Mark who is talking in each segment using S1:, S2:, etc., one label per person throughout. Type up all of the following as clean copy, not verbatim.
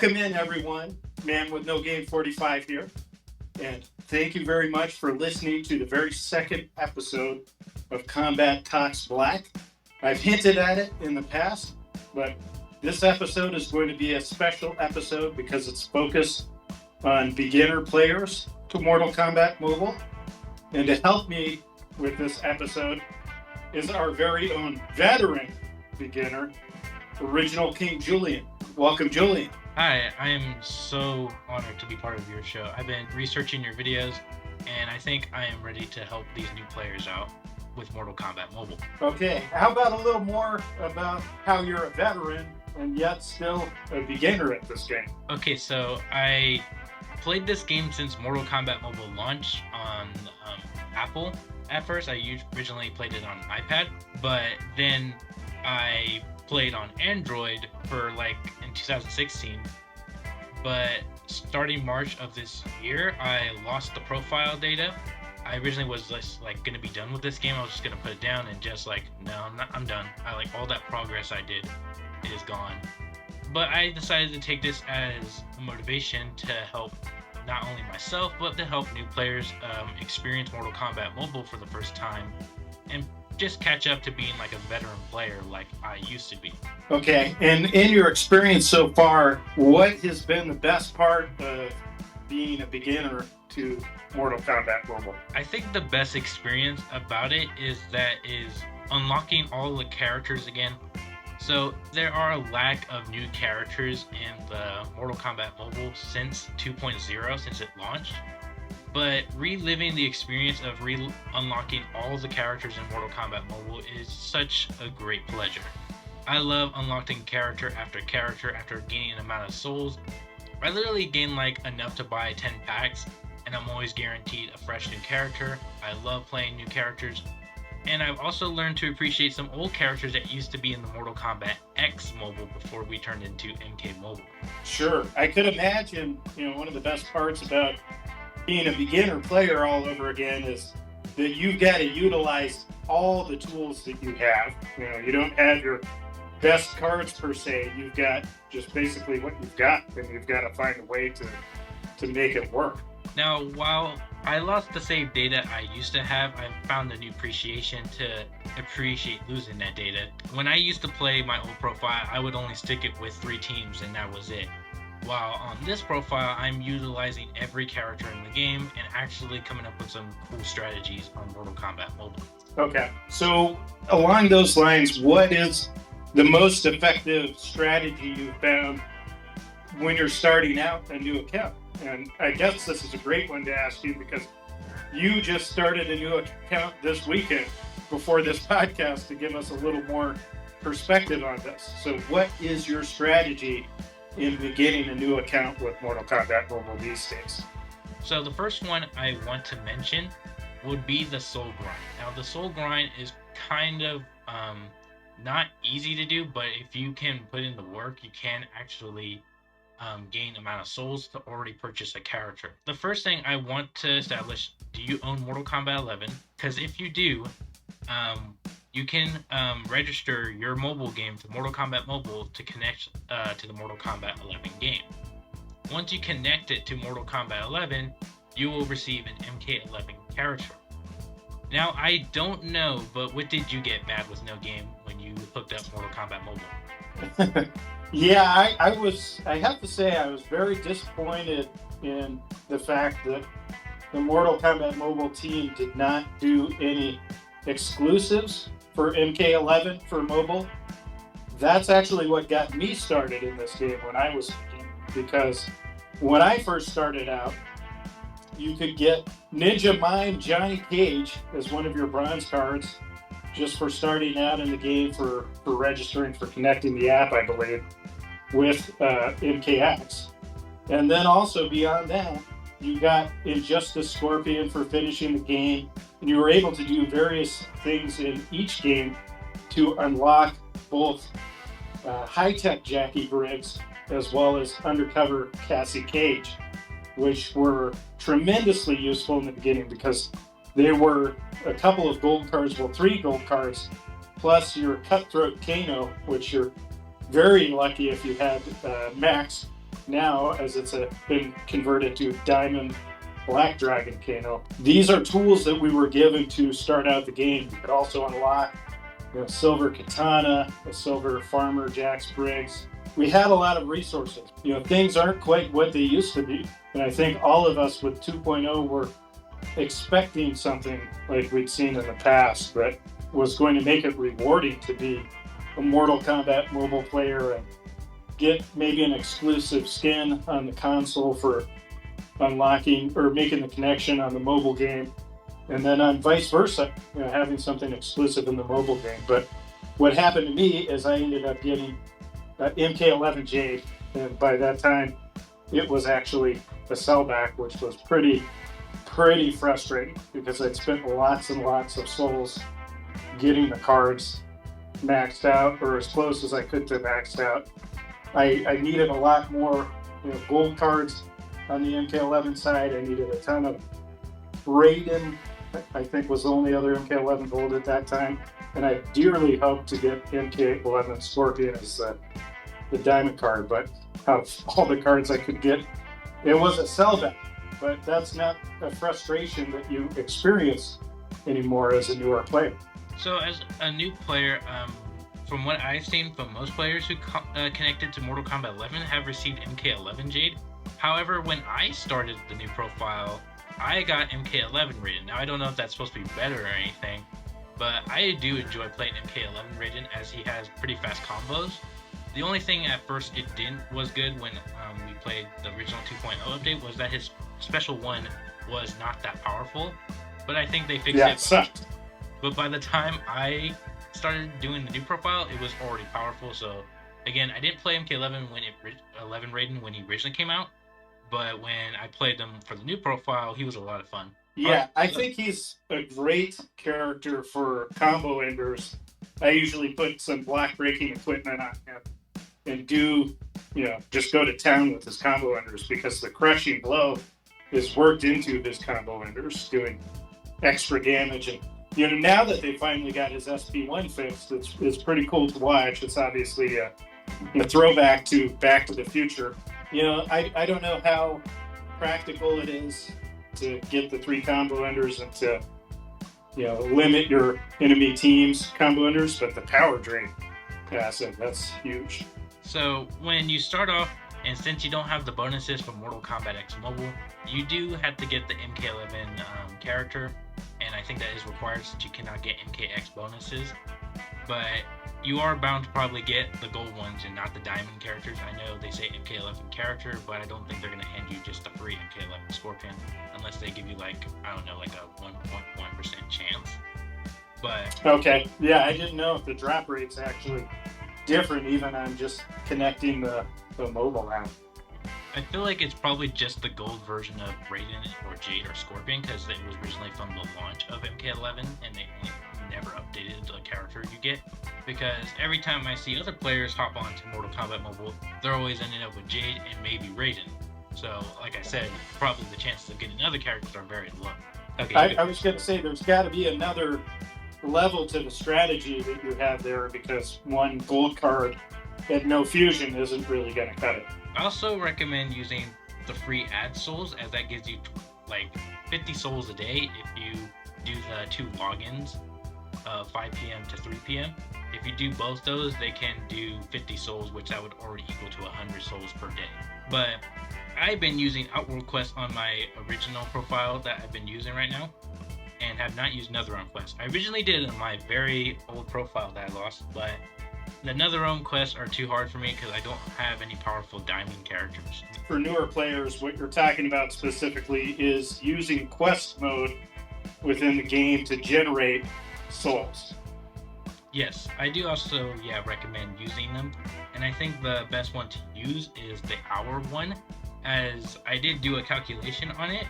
S1: Welcome in, everyone. Man with No Game 45 here. And thank you very much for listening to the very second episode of Kombat Talks Black. I've hinted at it in the past, but this episode is going to be a special episode because it's focused on beginner players to Mortal Kombat Mobile. And to help me with this episode is our very own veteran beginner, Original King Julian. Welcome, Julian.
S2: Hi, I am so honored to be part of your show. I've been researching your videos, and I think I am ready to help these new players out with Mortal Kombat Mobile.
S1: Okay, how about a little more about how you're a veteran and yet still a beginner at this game?
S2: Okay, so I played this game since Mortal Kombat Mobile launched on Apple. At first, I originally played it on iPad, but then I played on Android for in 2016, but starting March of this year, I lost the profile data. I originally was just gonna be done with this game. I was just gonna put it down and just no, I'm done. All that progress I did is gone. But I decided to take this as a motivation to help not only myself, but to help new players experience Mortal Kombat Mobile for the first time and just catch up to being a veteran player like I used to be.
S1: Okay, and in your experience so far, what has been the best part of being a beginner to Mortal Kombat Mobile?
S2: I think the best experience about it is unlocking all the characters again. So there are a lack of new characters in the Mortal Kombat Mobile since 2.0, since it launched. But reliving the experience of unlocking all the characters in Mortal Kombat Mobile is such a great pleasure. I love unlocking character after gaining an amount of souls. I literally gain enough to buy 10 packs, and I'm always guaranteed a fresh new character. I love playing new characters. And I've also learned to appreciate some old characters that used to be in the Mortal Kombat X Mobile before we turned into MK Mobile.
S1: Sure. I could imagine, one of the best parts about being a beginner player all over again is that you've got to utilize all the tools that you have. You don't have your best cards per se. You've got just basically what you've got, and you've got to find a way to make it work.
S2: Now, while I lost the save data I used to have, I've found a new appreciation to appreciate losing that data. When I used to play my old profile, I would only stick it with 3 teams and that was it. While on this profile, I'm utilizing every character in the game and actually coming up with some cool strategies on Mortal Kombat Mobile.
S1: Okay, so along those lines, what is the most effective strategy you've found when you're starting out a new account? And I guess this is a great one to ask you because you just started a new account this weekend before this podcast to give us a little more perspective on this. So what is your strategy in beginning a new account with Mortal Kombat Mobile these days?
S2: So the first one I want to mention would be the soul grind. Now the soul grind is kind of not easy to do, but if you can put in the work, you can actually gain amount of souls to already purchase a character. The first thing I want to establish, do you own Mortal Kombat 11? Because if you do, you can register your mobile game to Mortal Kombat Mobile to connect to the Mortal Kombat 11 game. Once you connect it to Mortal Kombat 11, you will receive an MK11 character. Now, I don't know, but what did you get mad with No Game when you hooked up Mortal Kombat Mobile?
S1: Yeah, I have to say I was very disappointed in the fact that the Mortal Kombat Mobile team did not do any exclusives for MK11 for mobile. That's actually what got me started in this game when I was thinking, because when I first started out, you could get Ninja Mime Johnny Cage as one of your bronze cards just for starting out in the game for registering for connecting the app, I believe, with MKX. And then also beyond that, you got Injustice Scorpion for finishing the game, and you were able to do various things in each game to unlock both high-tech Jackie Briggs as well as undercover Cassie Cage, which were tremendously useful in the beginning because they were a couple of gold cards, 3 gold cards, plus your Cutthroat Kano, which you're very lucky if you had max now, as it's been converted to Diamond Black Dragon Kano. These are tools that we were given to start out the game. You could also unlock Silver Katana, a Silver Farmer Jax Briggs. We had a lot of resources. Things aren't quite what they used to be. And I think all of us with 2.0 were expecting something like we'd seen in the past that was going to make it rewarding to be a Mortal Kombat Mobile player and get maybe an exclusive skin on the console for unlocking or making the connection on the mobile game, and then on vice versa, having something exclusive in the mobile game. But what happened to me is I ended up getting MK11 Jade, and by that time it was actually a sellback, which was pretty frustrating because I'd spent lots and lots of souls getting the cards maxed out or as close as I could to maxed out. I needed a lot more gold cards on the MK11 side. I needed a ton of Raiden, I think was the only other MK11 gold at that time. And I dearly hoped to get MK11 Scorpion as the diamond card, but out of all the cards I could get, it was a sellback. But that's not a frustration that you experience anymore as a newer player.
S2: So as a new player, from what I've seen from most players who connected to Mortal Kombat 11 have received MK11 Jade. However, when I started the new profile, I got MK11 Raiden. Now, I don't know if that's supposed to be better or anything, but I do enjoy playing MK11 Raiden as he has pretty fast combos. The only thing at first it didn't was good when we played the original 2.0 update was that his special one was not that powerful, but I think they fixed it.
S1: It sucked.
S2: But by the time I started doing the new profile, it was already powerful. So again, I didn't play MK11 11 Raiden when he originally came out, but when I played them for the new profile, he was a lot of fun.
S1: Yeah, I think he's a great character for combo enders. I usually put some block breaking equipment on him and just go to town with his combo enders because the crushing blow is worked into his combo enders, doing extra damage. And now that they finally got his SP1 fixed, it's pretty cool to watch. It's obviously a throwback to Back to the Future. I don't know how practical it is to get the 3 combo enders and to limit your enemy team's combo enders, but the power drain passive, that's huge.
S2: So when you start off, and since you don't have the bonuses from Mortal Kombat X Mobile, you do have to get the MK11 character, and I think that is required since you cannot get MKX bonuses. But you are bound to probably get the gold ones and not the diamond characters. I know they say MK11 character, but I don't think they're going to hand you just a free MK11 Scorpion unless they give you a 1.1% chance. But
S1: okay, yeah, I didn't know if the drop rate's actually different even on just connecting the mobile app.
S2: I feel like it's probably just the gold version of Raiden or Jade or Scorpion because it was originally from the launch of MK11 and they never updated the character you get. Because every time I see other players hop on to Mortal Kombat Mobile, they're always ending up with Jade and maybe Raiden. So, like I said, probably the chances of getting other characters are very low. Okay.
S1: I was going to say there's got to be another level to the strategy that you have there because one gold card and no fusion isn't really going to cut it.
S2: I also recommend using the free ad souls as that gives you 50 souls a day if you do the 2 logins, 5 p.m. to 3 p.m. If you do both those, they can do 50 souls, which that would already equal to 100 souls per day. But I've been using Outworld Quest on my original profile that I've been using right now and have not used Netherrealm Quest. I originally did it on my very old profile that I lost, but the Netherrealm quests are too hard for me because I don't have any powerful diamond characters.
S1: For newer players, what you're talking about specifically is using quest mode within the game to generate souls.
S2: Yes, I do also recommend using them, and I think the best one to use is the hour one, as I did do a calculation on it.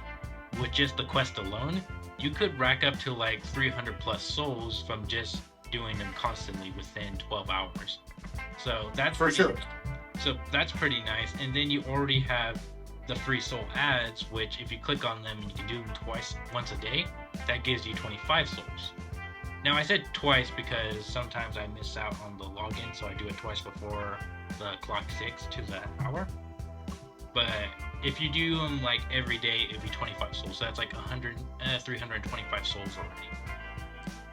S2: With just the quest alone, you could rack up to 300 plus souls from just doing them constantly within 12 hours. So that's
S1: for sure.
S2: So that's pretty nice. And then you already have the free soul ads, which if you click on them and you can do them once a day, that gives you 25 souls. Now I said twice because sometimes I miss out on the login, so I do it twice before the clock ticks to the hour. But if you do them like every day, it'd be 25 souls. So that's like 325 souls already.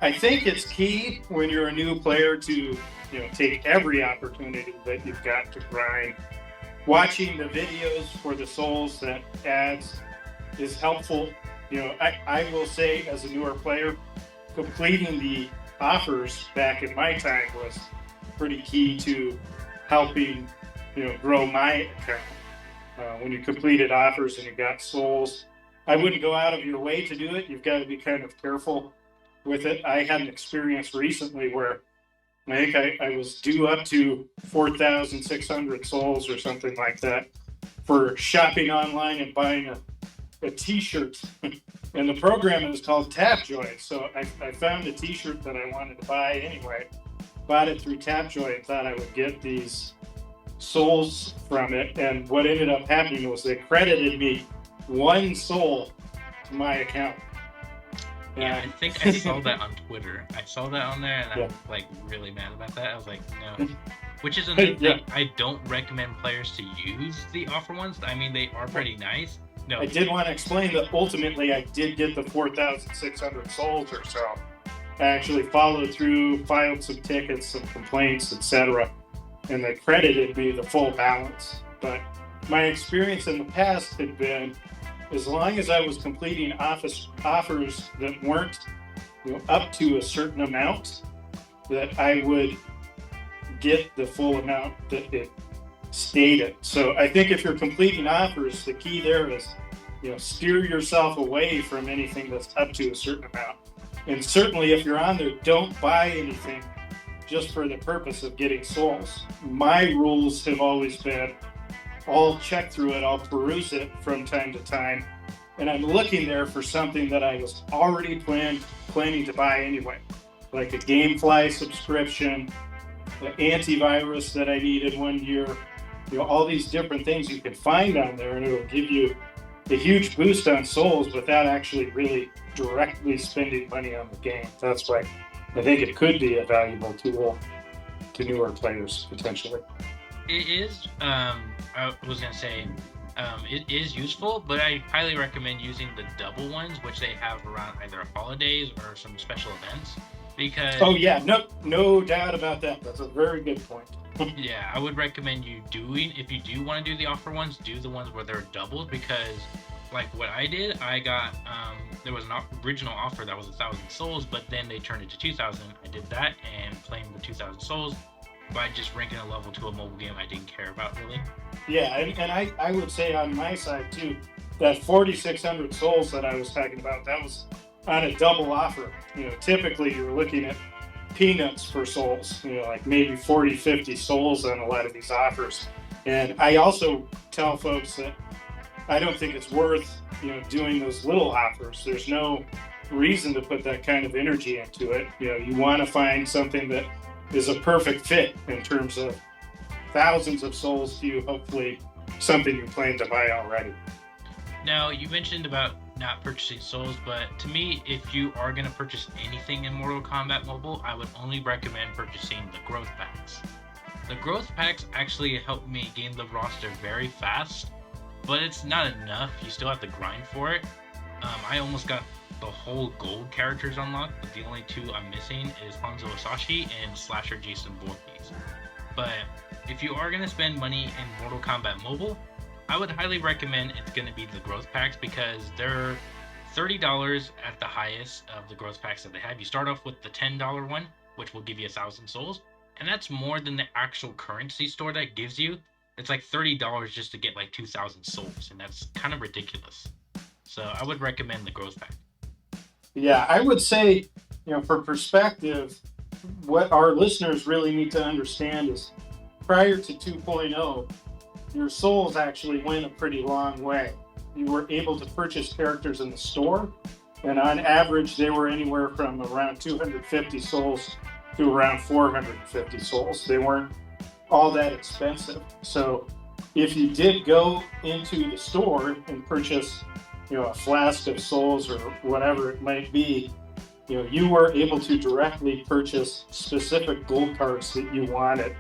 S1: I think it's key when you're a new player to, take every opportunity that you've got to grind. Watching the videos for the souls that adds is helpful. I will say, as a newer player, completing the offers back in my time was pretty key to helping, grow my account. When you completed offers and you got souls, I wouldn't go out of your way to do it. You've got to be kind of careful with it. I had an experience recently where I think I was due up to 4,600 souls or something like that for shopping online and buying a t-shirt. And the program is called Tapjoy. So I found a t-shirt that I wanted to buy anyway, bought it through Tapjoy and thought I would get these souls from it. And what ended up happening was they credited me 1 soul to my account.
S2: Yeah, I think I saw that on Twitter. I saw that on there, and I'm like really mad about that. I was like, no. Which is another thing. I don't recommend players to use the offer ones. I mean, they are pretty nice. No,
S1: I did want to explain that ultimately I did get the 4,600 souls or so. I actually followed through, filed some tickets, some complaints, etc., and they credited me the full balance. But my experience in the past had been, as long as I was completing offers that weren't up to a certain amount, that I would get the full amount that it stated. So I think if you're completing offers, the key there is, steer yourself away from anything that's up to a certain amount. And certainly if you're on there, don't buy anything just for the purpose of getting souls. My rules have always been, I'll check through it, I'll peruse it from time to time, and I'm looking there for something that I was already planning to buy anyway, like a GameFly subscription, the antivirus that I needed one year, all these different things you can find on there, and it'll give you a huge boost on souls without actually really directly spending money on the game. That's why I think it could be a valuable tool to newer players potentially.
S2: It is. I was gonna say, it is useful, but I highly recommend using the double ones, which they have around either holidays or some special events. Because
S1: no doubt about that. That's a very good point.
S2: Yeah, I would recommend you if you do want to do the offer ones, do the ones where they're doubled, because like what I did, I got there was an original offer that was 1,000 souls, but then they turned it to 2,000. I did that and claimed the 2,000 souls by just ranking a level to a mobile game I didn't care about really.
S1: Yeah, and I would say on my side too, that 4,600 souls that I was talking about, that was on a double offer. Typically you're looking at peanuts for souls, like maybe 40, 50 souls on a lot of these offers. And I also tell folks that I don't think it's worth, doing those little offers. There's no reason to put that kind of energy into it. You want to find something that is a perfect fit in terms of thousands of souls to you, hopefully something you plan to buy already.
S2: Now, you mentioned about not purchasing souls, but to me, if you are going to purchase anything in Mortal Kombat Mobile, I would only recommend purchasing the growth packs. The growth packs actually help me gain the roster very fast, but it's not enough. You still have to grind for it. I almost got the whole gold characters unlocked, but the only 2 I'm missing is Hanzo Asashi and Slasher Jason Voorhees. But if you are going to spend money in Mortal Kombat Mobile, I would highly recommend it's going to be the growth packs, because they're $30 at the highest of the growth packs that they have. You start off with the $10 one, which will give you 1,000 souls, and that's more than the actual currency store that gives you. It's like $30 just to get like 2,000 souls, and that's kind of ridiculous. So I would recommend the growth pack.
S1: Yeah, I would say, for perspective, what our listeners really need to understand is prior to 2.0, your souls actually went a pretty long way. You were able to purchase characters in the store, and on average, they were anywhere from around 250 souls to around 450 souls. They weren't all that expensive. So if you did go into the store and purchase, a flask of souls or whatever it might be, you were able to directly purchase specific gold cards that you wanted.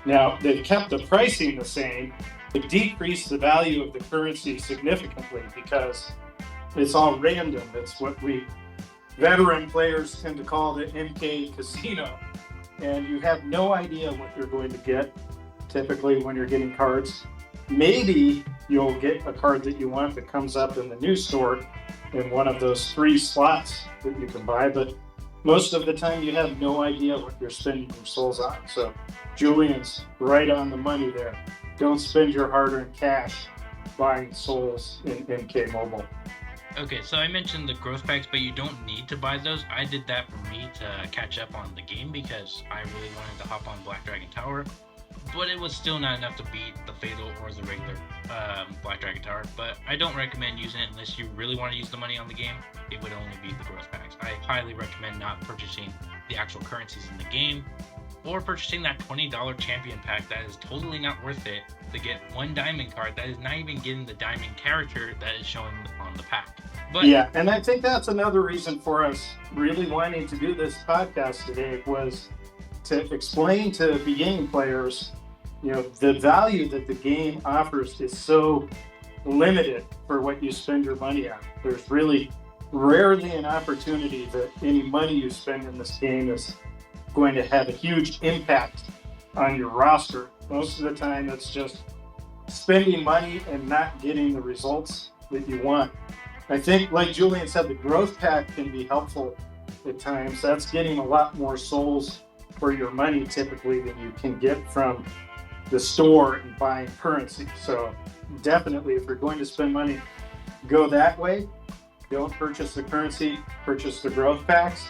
S1: Now, they've kept the pricing the same, it decreased the value of the currency significantly because it's all random. It's what we veteran players tend to call the MK casino. And you have no idea what you're going to get typically when you're getting cards. Maybe you'll get a card that you want that comes up in the new store in one of those 3 slots that you can buy, but most of the time you have no idea what you're spending your souls on. So Julian's right on the money there. Don't spend your hard-earned cash buying souls in MK Mobile.
S2: Okay, so I mentioned the growth packs, but you don't need to buy those. I did that for me to catch up on the game because I really wanted to hop on Black Dragon Tower, but it was still not enough to beat the Fatal or the regular Black Dragon Tower. But I don't recommend using it unless you really want to use the money on the game. It would only be the growth packs. I highly recommend not purchasing the actual currencies in the game or purchasing that $20 champion pack that is totally not worth it to get 1 diamond card that is not even getting the diamond character that is shown on the pack. But
S1: yeah, and I think that's another reason for us really wanting to do this podcast today was to explain to beginning players, the value that the game offers is so limited for what you spend your money on. There's really rarely an opportunity that any money you spend in this game is going to have a huge impact on your roster. Most of the time it's just spending money and not getting the results that you want. I think, like Julian said, the growth pack can be helpful at times. That's getting a lot more souls for your money typically than you can get from the store and buying currency. So definitely, if you're going to spend money, go that way. Don't purchase the currency, purchase the growth packs.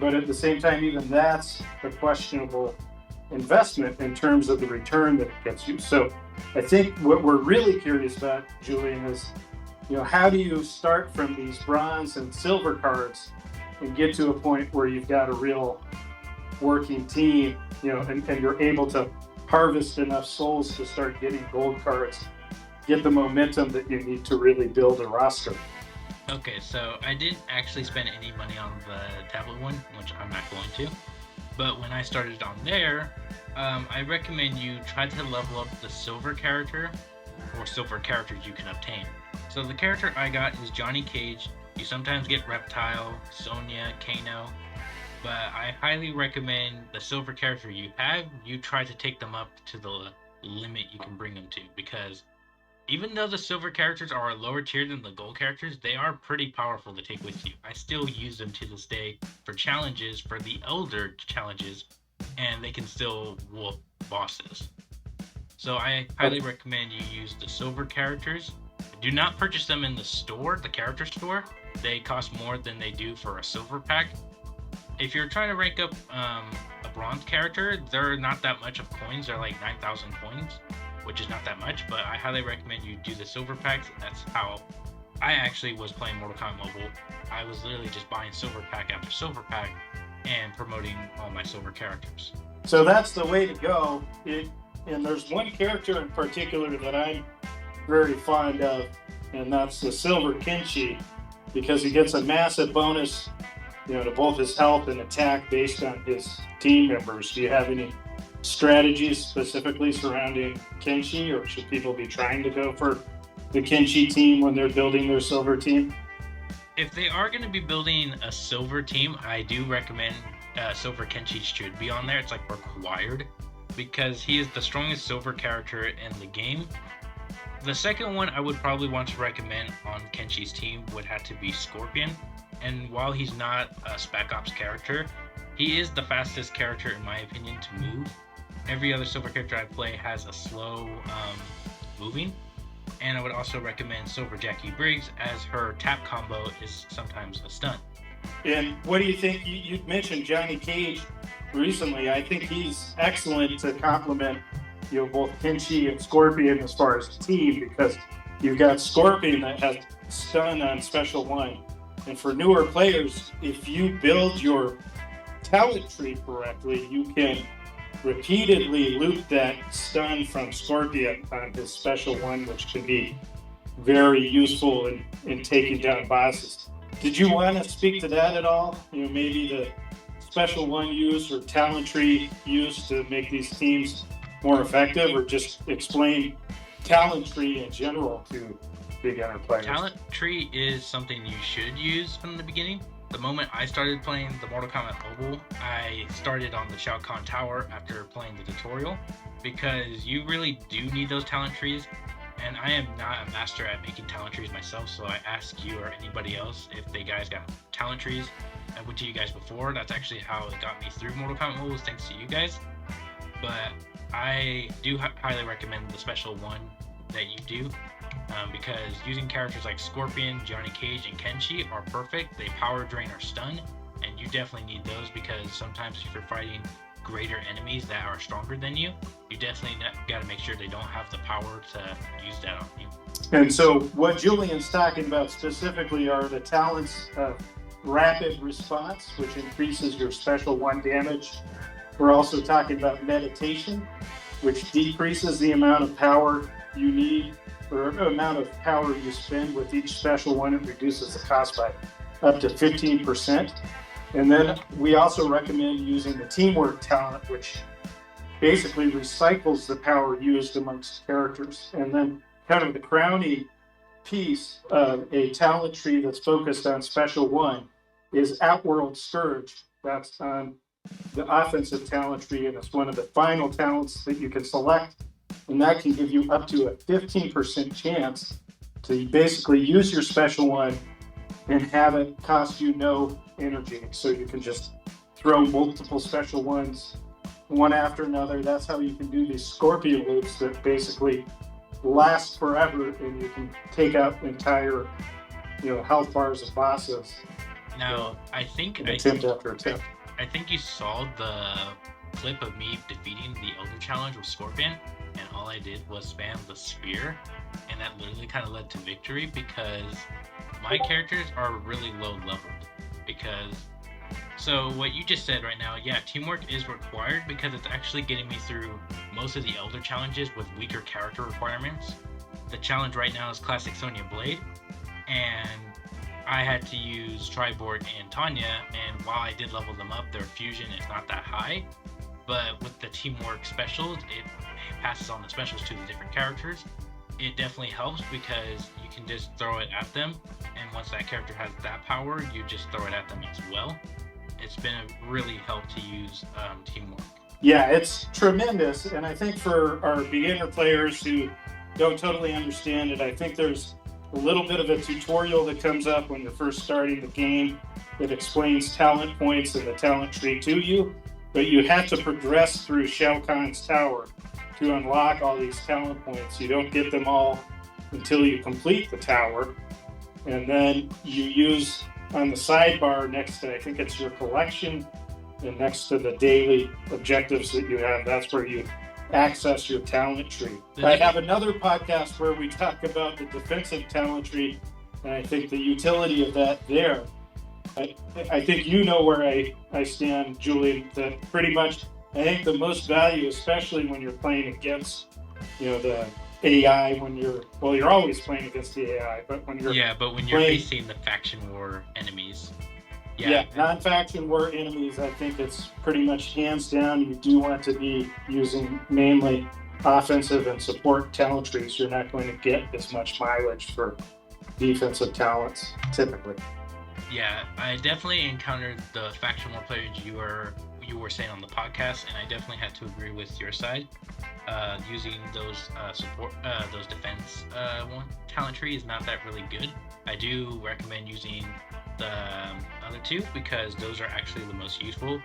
S1: But at the same time, even that's a questionable investment in terms of the return that it gets you. So I think what we're really curious about, Julian, is how do you start from these bronze and silver cards and get to a point where you've got a real working team, and you're able to harvest enough souls to start getting gold cards, get the momentum that you need to really build a roster.
S2: Okay, so I didn't actually spend any money on the tablet one, which I'm not going to. But when I started on there, I recommend you try to level up the silver character or silver characters you can obtain. So the character I got is Johnny Cage. You sometimes get Reptile, Sonya, Kano, but I highly recommend the silver character you have, you try to take them up to the limit you can bring them to, because even though the silver characters are a lower tier than the gold characters, they are pretty powerful to take with you. I still use them to this day for challenges, for the elder challenges, and they can still whoop bosses. So I highly recommend you use the silver characters. Do not purchase them in the store, the character store. They cost more than they do for a silver pack. If you're trying to rank up a bronze character, they're not that much of coins. They're like 9,000 coins, which is not that much, but I highly recommend you do the silver packs. That's how I actually was playing Mortal Kombat Mobile. I was literally just buying silver pack after silver pack and promoting all my silver characters.
S1: So that's the way to go. And there's one character in particular that I'm very fond of, and that's the Silver Kenshi, because he gets a massive bonus, to both his health and attack based on his team members. Do you have any strategies specifically surrounding Kenshi, or should people be trying to go for the Kenshi team when they're building their silver team?
S2: If they are going to be building a silver team, I do recommend Silver Kenshi should be on there. It's like required because he is the strongest silver character in the game. The second one I would probably want to recommend on Kenshi's team would have to be Scorpion. And while he's not a Spec Ops character, he is the fastest character in my opinion to move. Every other silver character I play has a slow moving. And I would also recommend Silver Jackie Briggs, as her tap combo is sometimes a stun.
S1: And what do you think? You mentioned Johnny Cage recently. I think he's excellent to complement both Kenshi and Scorpion as far as team, because you've got Scorpion that has stun on Special 1. And for newer players, if you build your talent tree correctly, you can repeatedly loop that stun from Scorpion on his Special 1, which can be very useful in taking down bosses. Did you want to speak to that at all? Maybe the Special 1 use or talent tree use to make these teams more effective, or just explain talent tree in general to beginner players?
S2: Talent tree is something you should use from the beginning. The moment I started playing the Mortal Kombat Mobile, I started on the Shao Kahn Tower after playing the tutorial, because you really do need those talent trees. And I am not a master at making talent trees myself, so I ask you or anybody else if they guys got talent trees. I went to you guys before. That's actually how it got me through Mortal Kombat Mobile, thanks to you guys. But I do highly recommend the special one that you do, because using characters like Scorpion, Johnny Cage, and Kenshi are perfect. They power drain or stun, and you definitely need those, because sometimes if you're fighting greater enemies that are stronger than you, you definitely got to make sure they don't have the power to use that on you.
S1: And so what Julian's talking about specifically are the talents of rapid response, which increases your special 1 damage. We're also talking about meditation, which decreases the amount of power you need, or amount of power you spend with each special one. It reduces the cost by up to 15%. And then we also recommend using the teamwork talent, which basically recycles the power used amongst characters. And then kind of the crowning piece of a talent tree that's focused on special 1 is Outworld Scourge. That's on the offensive talent tree, and it's one of the final talents that you can select. And that can give you up to a 15% chance to basically use your special 1 and have it cost you no energy. So you can just throw multiple special 1s one after another. That's how you can do these scorpion loops that basically last forever, and you can take out entire, health bars of bosses.
S2: Now, I think
S1: after attempt.
S2: I think you saw the clip of me defeating the Elder Challenge with Scorpion, and all I did was spam the spear, and that literally kind of led to victory, because my characters are really low leveled. So what you just said right now, yeah, teamwork is required, because it's actually getting me through most of the Elder challenges with weaker character requirements. The challenge right now is Classic Sonya Blade, and I had to use Triborg and Tanya, and while I did level them up, their fusion is not that high. But with the teamwork specials, it passes on the specials to the different characters. It definitely helps, because you can just throw it at them, and once that character has that power, you just throw it at them as well. It's been a really help to use teamwork.
S1: Yeah, it's tremendous, and I think for our beginner players who don't totally understand it, I think there's a little bit of a tutorial that comes up when you're first starting the game that explains talent points and the talent tree to you, but you have to progress through Shao Kahn's tower to unlock all these talent points. You don't get them all until you complete the tower, and then you use on the sidebar next to, I think it's your collection, and next to the daily objectives that you have, that's where you access your talent tree. I have another podcast where we talk about the defensive talent tree, and I think the utility of that there. I think you know where I stand, Julian, that pretty much I think the most value, especially when you're playing against, the AI, you're always playing against the AI, but when you're
S2: facing the faction war enemies.
S1: Yeah, non-faction war enemies, I think it's pretty much hands down. You do want to be using mainly offensive and support talent trees. You're not going to get as much mileage for defensive talents, typically.
S2: Yeah, I definitely encountered the faction war players you were saying on the podcast, and I definitely had to agree with your side. Using those those defense talent tree is not that really good. I do recommend using the other two, because those are actually the most useful.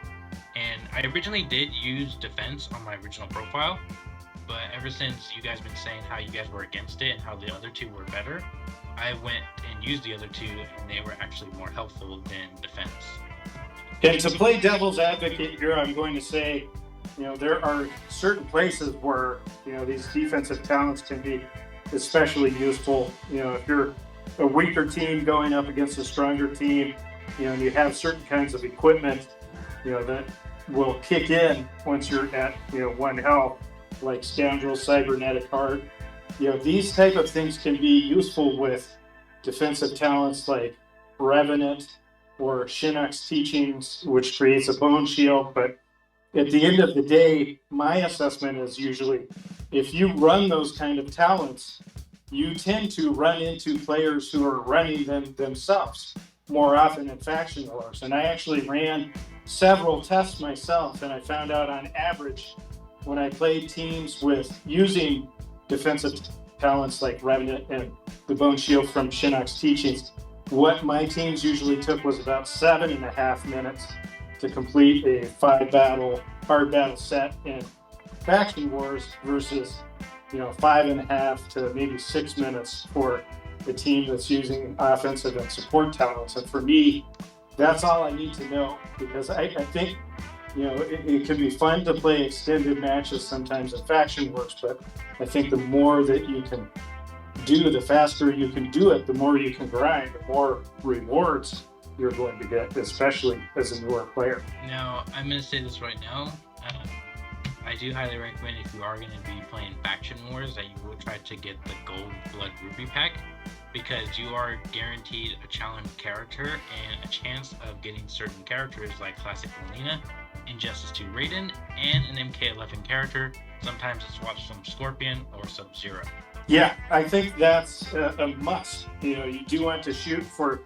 S2: And I originally did use defense on my original profile, but ever since you guys been saying how you guys were against it and how the other two were better, I went and used the other two, and they were actually more helpful than defense.
S1: And to play devil's advocate here, I'm going to say, there are certain places where, these defensive talents can be especially useful. If you're a weaker team going up against a stronger team, and you have certain kinds of equipment, that will kick in once you're at, 1 health, like Scoundrel, Cybernetic Heart. These type of things can be useful with defensive talents like Revenant or Shinnok's Teachings, which creates a bone shield. But at the end of the day, my assessment is usually if you run those kind of talents, you tend to run into players who are running them themselves more often in faction wars. And I actually ran several tests myself, and I found out on average when I played teams with using defensive talents like Revenant and the Bone Shield from Shinnok's Teachings, what my teams usually took was about 7.5 minutes to complete a 5-battle hard battle set in faction wars versus 5.5 to maybe 6 minutes for the team that's using offensive and support talents. And for me, that's all I need to know, because I think it can be fun to play extended matches sometimes in faction wars, but I think the more that you can do, the faster you can do it, the more you can grind, the more rewards you're going to get, especially as a newer player.
S2: Now, I'm going to say this right now. I do highly recommend, if you are going to be playing faction wars, that you will try to get the Gold Blood Ruby pack, because you are guaranteed a challenge character and a chance of getting certain characters like Classic Melina, Injustice 2 Raiden, and an MK11 character, sometimes a swap from Scorpion or Sub-Zero.
S1: Yeah, I think that's a must. You do want to shoot for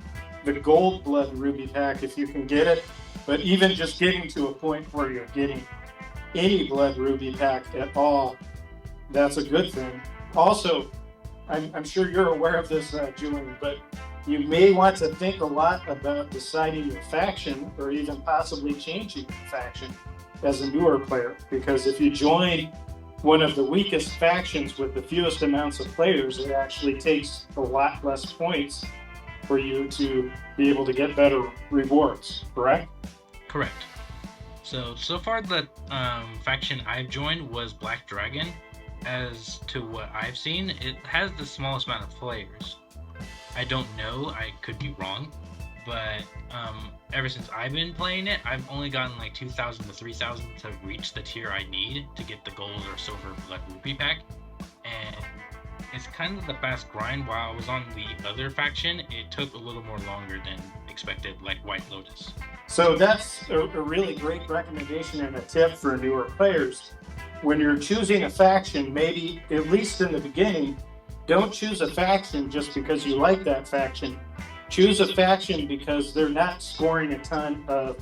S1: the Gold Blood Ruby pack if you can get it, but even just getting to a point where you're getting any Blood Ruby pack at all, that's a good thing. Also, I'm sure you're aware of this, Julian, but you may want to think a lot about deciding your faction, or even possibly changing your faction as a newer player, because if you join one of the weakest factions with the fewest amounts of players, it actually takes a lot less points for you to be able to get better rewards, correct?
S2: Correct. So far the faction I've joined was Black Dragon. As to what I've seen, it has the smallest amount of players. I don't know, I could be wrong, but ever since I've been playing it, I've only gotten like 2,000 to 3,000 to reach the tier I need to get the gold or silver Blood Rupee pack, and it's kind of the fast grind. While I was on the other faction, it took a little more longer than expected, like White Lotus.
S1: So that's a really great recommendation and a tip for newer players. When you're choosing a faction, maybe, at least in the beginning, don't choose a faction just because you like that faction. Choose a faction because they're not scoring a ton of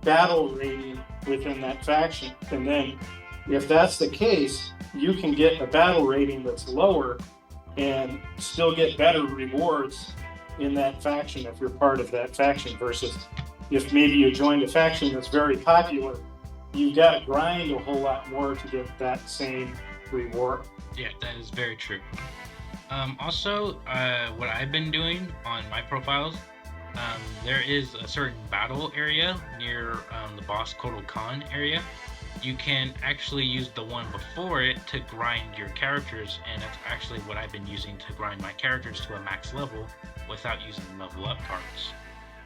S1: battle rating within that faction. And then, if that's the case, you can get a battle rating that's lower and still get better rewards in that faction if you're part of that faction, versus if maybe you joined a faction that's very popular, you've got to grind a whole lot more to get that same reward.
S2: Yeah, that is very true. Also, what I've been doing on my profiles, there is a certain battle area near the boss Kotal Khan area. You can actually use the one before it to grind your characters, and that's actually what I've been using to grind my characters to a max level without using level up cards.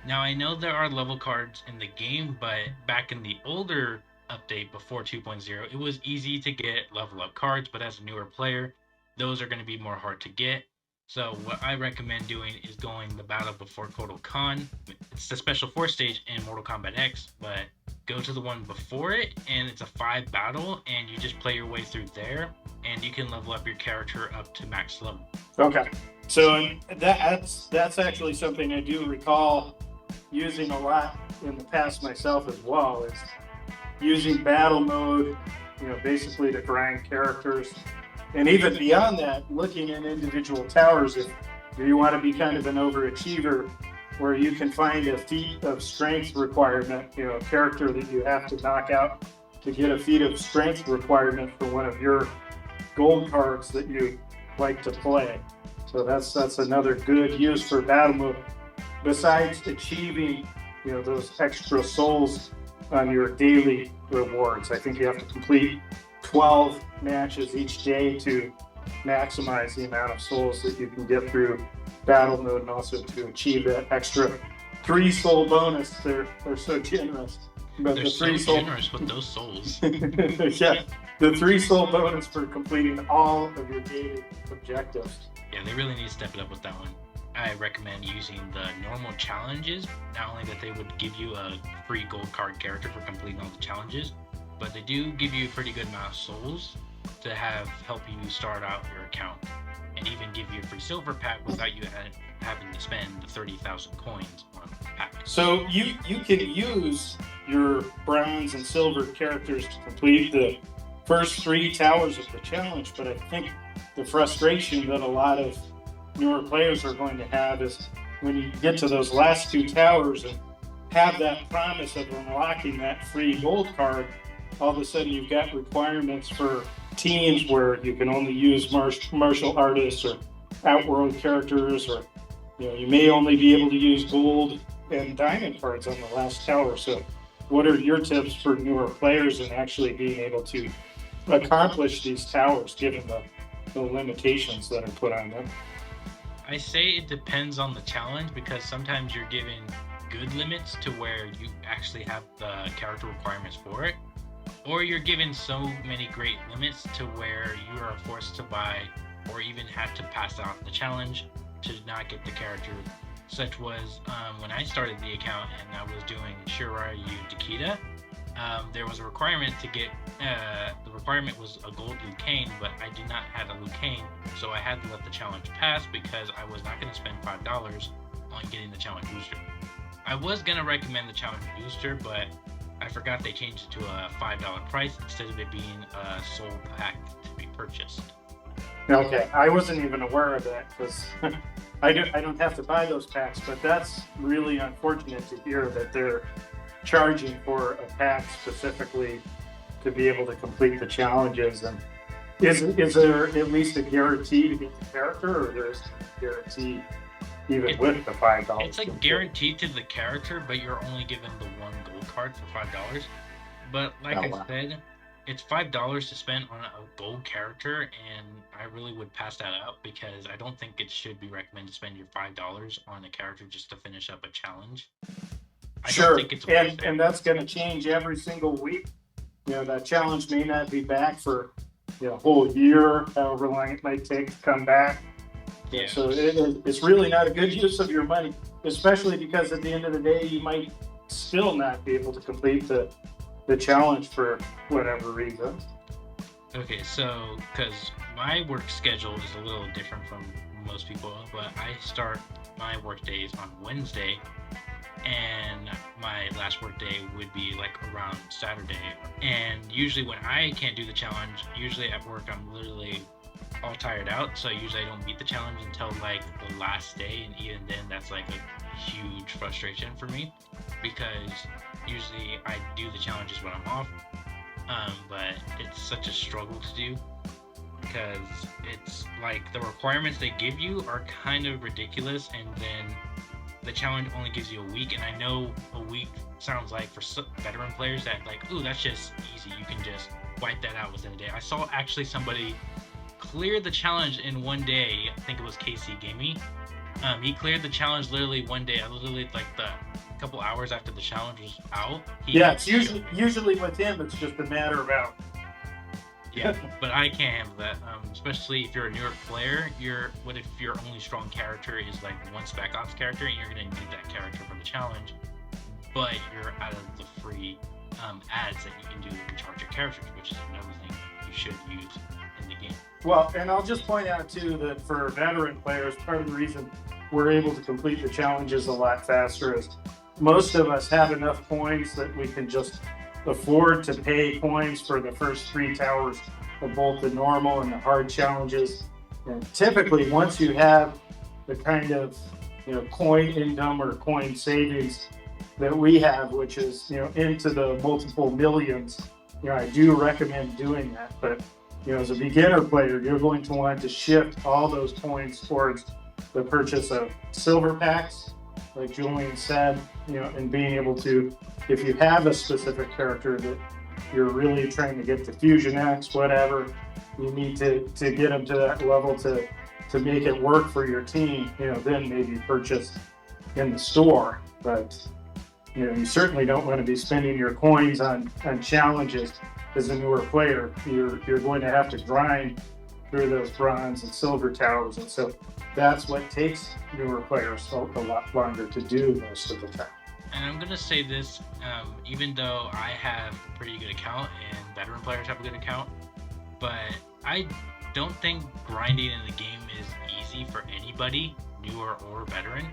S2: Now, I know there are level cards in the game, but back in the older update before 2.0, it was easy to get level up cards, but as a newer player, those are going to be more hard to get. So what I recommend doing is going the battle before Kotal Khan. It's the special force stage in Mortal Kombat X, but go to the one before it, and it's a 5 battle, and you just play your way through there, and you can level up your character up to max level.
S1: Okay, so that's actually something I do recall using a lot in the past myself as well, is using battle mode, basically to grind characters. And even beyond that, looking at individual towers, if you want to be kind of an overachiever, where you can find a feat of strength requirement, a character that you have to knock out to get a feat of strength requirement for one of your gold cards that you like to play. So that's another good use for battle mode. Besides achieving, those extra souls on your daily rewards, I think you have to complete 12 matches each day to maximize the amount of souls that you can get through battle mode, and also to achieve that extra 3 soul bonus. They're so generous. But
S2: they're so generous with those souls.
S1: Yeah, the 3 soul bonus for completing all of your daily objectives.
S2: Yeah, they really need to step it up with that one. I recommend using the normal challenges. Not only that they would give you a free gold card character for completing all the challenges, but they do give you a pretty good amount of souls. to help you start out your account, and even give you a free silver pack without you having to spend the 30,000 coins on pack.
S1: So you can use your bronze and silver characters to complete the first 3 towers of the challenge, but I think the frustration that a lot of newer players are going to have is when you get to those last 2 towers and have that promise of unlocking that free gold card, all of a sudden you've got requirements for teams where you can only use martial artists or outworld characters, or you may only be able to use gold and diamond cards on the last tower. So what are your tips for newer players in actually being able to accomplish these towers given the limitations that are put on them?
S2: I say it depends on the challenge, because sometimes you're given good limits to where you actually have the character requirements for it, or you're given so many great limits to where you are forced to buy or even have to pass out the challenge to not get the character. Such was when I started the account and I was doing Shiryu Takeda. There was a requirement to get, the requirement was a gold Liu Kang, but I did not have a Liu Kang, so I had to let the challenge pass because I was not going to spend $5 on getting the challenge booster. I was going to recommend the challenge booster, but I forgot they changed it to a $5 price instead of it being a sold pack to be purchased.
S1: Okay, I wasn't even aware of that because I don't have to buy those packs, but that's really unfortunate to hear that they're charging for a pack specifically to be able to complete the challenges. And is there at least a guarantee to get the character, or there's a guarantee even with the $5?
S2: It's like guaranteed to the character, but you're only given the 1 gold card for $5. But like I said, it's $5 to spend on a gold character, and I really would pass that up because I don't think it should be recommended to spend your $5 on a character just to finish up a challenge.
S1: Sure, and that's going to change every single week. That challenge may not be back for a whole year, however long it might take to come back. Yeah. So it's really not a good use of your money, especially because at the end of the day, you might still not be able to complete the challenge for whatever reason.
S2: Okay, so because my work schedule is a little different from most people, but I start my work days on Wednesday, and my last work day would be like around Saturday. And usually when I can't do the challenge, usually at work I'm literally all tired out, so usually I don't beat the challenge until like the last day, and even then that's like a huge frustration for me because usually I do the challenges when I'm off, but it's such a struggle to do because it's like the requirements they give you are kind of ridiculous, and then the challenge only gives you a week, and I know a week sounds like for veteran players that like, ooh, that's just easy, you can just wipe that out within a day. I saw actually somebody clear the challenge in one day. I think it was KC Gamey. He cleared the challenge literally one day. I literally like the couple hours after the challenge was out.
S1: It's usually with him it's just a matter of hours.
S2: Yeah, but I can't handle that. Especially if you're a newer player. What if your only strong character is like one Spec Ops character, and you're gonna need that character for the challenge, but you're out of the free ads that you can do to recharge your characters, which is another thing you should use in the game.
S1: Well, and I'll just point out too that for veteran players, part of the reason we're able to complete the challenges a lot faster is most of us have enough coins that we can just afford to pay coins for the first 3 towers of both the normal and the hard challenges. And typically, once you have the kind of coin income or coin savings that we have, which is into the multiple millions, I do recommend doing that. But as a beginner player, you're going to want to shift all those coins towards the purchase of silver packs, like Julian said, and being able to, if you have a specific character that you're really trying to get to Fusion X, whatever, you need to get them to that level to make it work for your team, then maybe purchase in the store. But you certainly don't want to be spending your coins on challenges as a newer player. You're going to have to grind through those bronze and silver towers, and so that's what takes newer players a lot longer to do most of the time.
S2: And I'm gonna say this, even though I have a pretty good account and veteran players have a good account, but I don't think grinding in the game is easy for anybody, newer or veteran.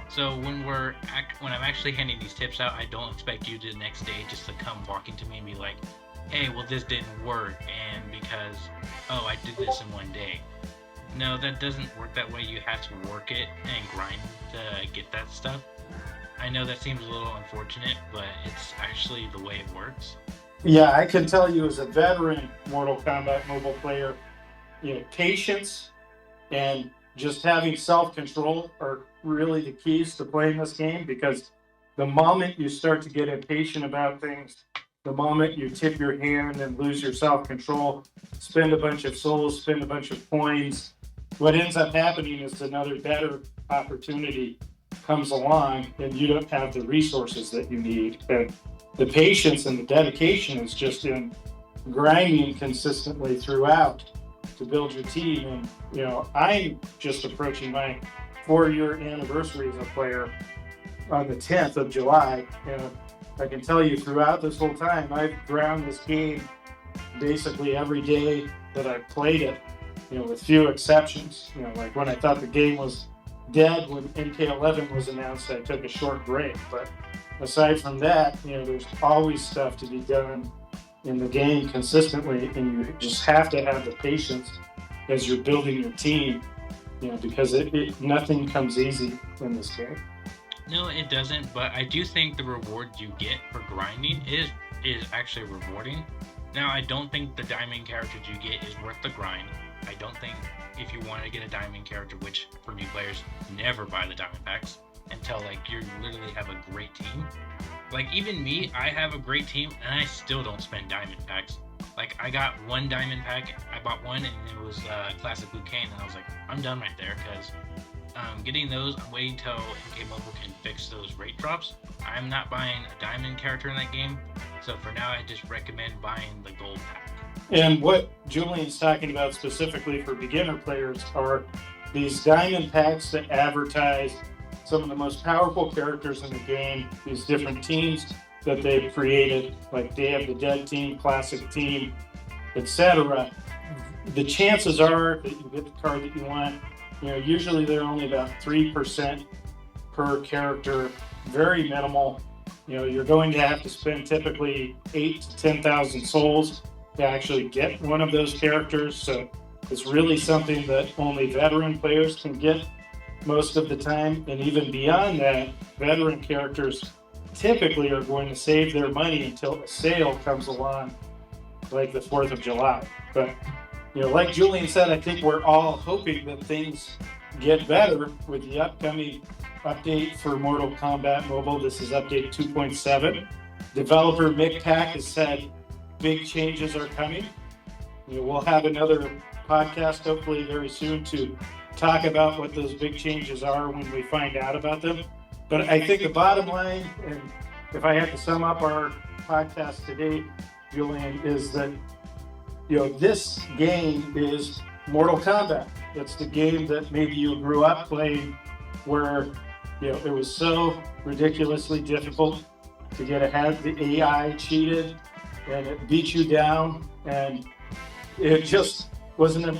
S2: So when I'm actually handing these tips out, I don't expect you to the next day just to come walking to me and be like, "Hey, well this didn't work, and because I did this in one day." No, that doesn't work that way. You have to work it and grind to get that stuff. I know that seems a little unfortunate, but it's actually the way it works.
S1: Yeah, I can tell you as a veteran Mortal Kombat Mobile player, patience and just having self-control are really the keys to playing this game, because the moment you start to get impatient about things, the moment you tip your hand and lose your self-control, spend a bunch of souls, spend a bunch of coins, what ends up happening is another better opportunity comes along and you don't have the resources that you need. And the patience and the dedication is just in grinding consistently throughout to build your team. And I'm just approaching my 4-year anniversary as a player on the 10th of July. And I can tell you throughout this whole time, I've ground this game basically every day that I've played it, with few exceptions. Like when I thought the game was dead when MK11 was announced, I took a short break. But aside from that, there's always stuff to be done in the game consistently, and you just have to have the patience as you're building your team, because nothing comes easy in this game.
S2: No, it doesn't, but I do think the reward you get for grinding is actually rewarding. Now, I don't think the diamond characters you get is worth the grind. I don't think if you want to get a diamond character, which for new players, never buy the diamond packs until you literally have a great team. Like even me, I have a great team and I still don't spend diamond packs. Like I got one diamond pack, I bought one and it was classic Liu Kang, and I was like, I'm done right there, because getting those, I'm waiting till MK Mobile can fix those rate drops. I'm not buying a diamond character in that game, so for now I just recommend buying the gold pack.
S1: And what Julian's talking about specifically for beginner players are these diamond packs that advertise some of the most powerful characters in the game, these different teams that they've created, like Day of the Dead team, classic team, etc. The chances are that you get the card that you want. Usually they're only about 3% per character, very minimal. You're going to have to spend typically 8,000 to 10,000 souls to actually get one of those characters. So it's really something that only veteran players can get most of the time. And even beyond that, veteran characters typically are going to save their money until a sale comes along, like the 4th of July. But like Julian said, I think we're all hoping that things get better with the upcoming update for Mortal Kombat Mobile. This is update 2.7. Developer Mick Pack has said big changes are coming. We'll have another podcast hopefully very soon to talk about what those big changes are when we find out about them. But I think the bottom line, and if I had to sum up our podcast today, Julian, is that this game is Mortal Kombat. It's the game that maybe you grew up playing, where it was so ridiculously difficult to get ahead. The AI cheated and it beat you down, and it just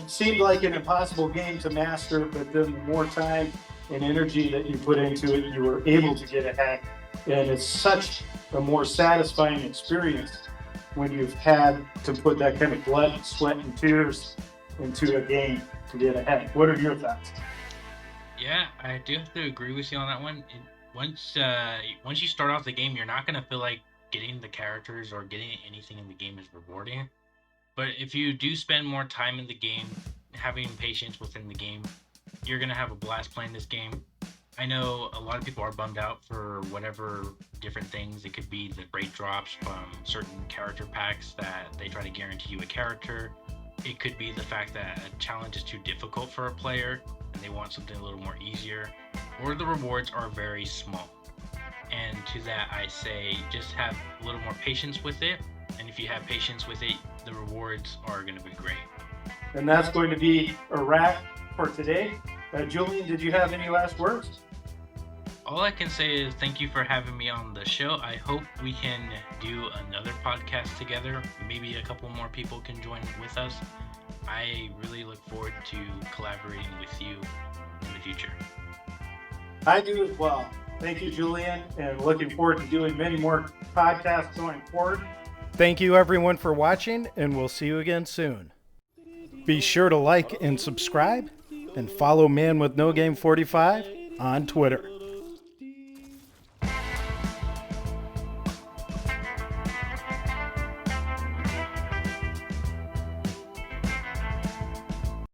S1: seemed like an impossible game to master. But then the more time and energy that you put into it, you were able to get ahead, and it's such a more satisfying experience when you've had to put that kind of blood, sweat, and tears into a game to get ahead. What are your thoughts?
S2: Yeah, I do have to agree with you on that one. Once you start off the game, you're not going to feel like getting the characters or getting anything in the game is rewarding. But if you do spend more time in the game, having patience within the game, you're going to have a blast playing this game. I know a lot of people are bummed out for whatever different things. It could be the rate drops from certain character packs that they try to guarantee you a character. It could be the fact that a challenge is too difficult for a player and they want something a little more easier, or the rewards are very small. And to that I say, just have a little more patience with it. And if you have patience with it, the rewards are going to be great.
S1: And that's going to be a wrap for today. Julian, did you have any last words?
S2: all I can say is thank you for having me on the show. I hope we can do another podcast together. Maybe a couple more people can join with us. I really look forward to collaborating with you in the future.
S1: I do as well. Thank you, Julian, and looking forward to doing many more podcasts going forward.
S3: Thank you, everyone, for watching, and we'll see you again soon. Be sure to like and subscribe, and follow Man with No Game 45 on Twitter.